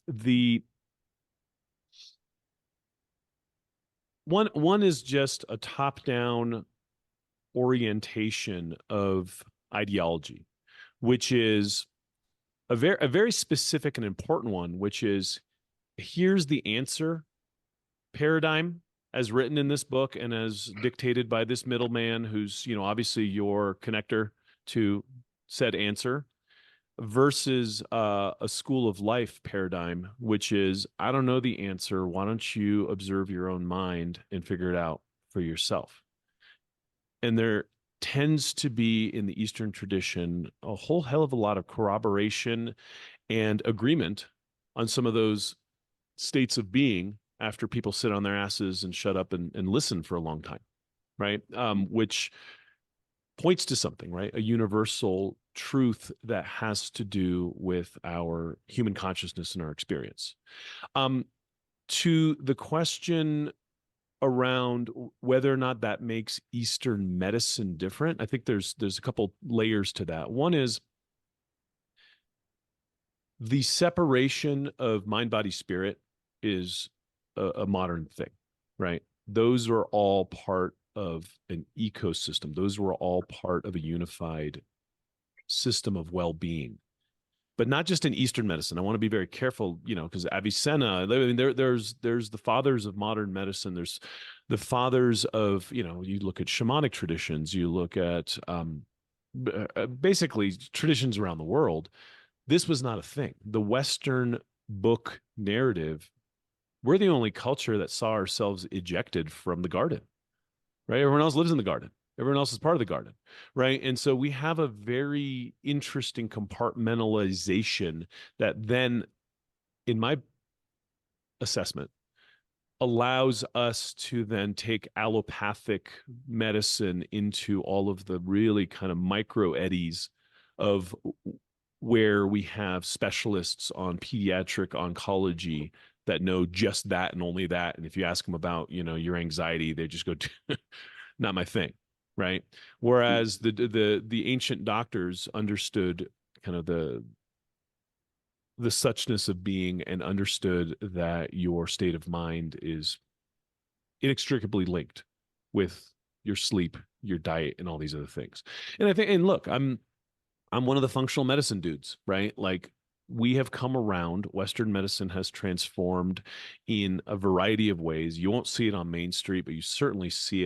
The one is just a top-down orientation of ideology, which is a very specific and important one, which is here's the answer paradigm as written in this book and as dictated by this middleman who's, obviously your connector to said answer versus a school of life paradigm, which is, I don't know the answer. Why don't you observe your own mind and figure it out for yourself? And there tends to be in the Eastern tradition a whole hell of a lot of corroboration and agreement on some of those states of being after people sit on their asses and shut up and listen for a long time, right? Which points to something, right? A universal truth that has to do with our human consciousness and our experience. To the question around whether or not that makes Eastern medicine different, I think there's a couple layers to that. One is the separation of mind, body, spirit is a modern thing, right? Those are all part of an ecosystem. Those were all part of a unified system of well-being, but not just in Eastern medicine. I want to be very careful, because Avicenna, I mean, there's the fathers of modern medicine. There's the fathers of, you look at shamanic traditions, you look at basically traditions around the world. This was not a thing. The Western book narrative, we're the only culture that saw ourselves ejected from the garden, right? Everyone else lives in the garden. Everyone else is part of the garden, right? And so we have a very interesting compartmentalization that then, in my assessment, allows us to then take allopathic medicine into all of the really kind of micro eddies of where we have specialists on pediatric oncology that know just that and only that. And if you ask them about, your anxiety, they just go, not my thing, right? Whereas the ancient doctors understood kind of the suchness of being and understood that your state of mind is inextricably linked with your sleep, your diet, and all these other things. And I think, and look, I'm one of the functional medicine dudes, right? Like, we have come around. Western medicine has transformed in a variety of ways. You won't see it on Main Street, but you certainly see it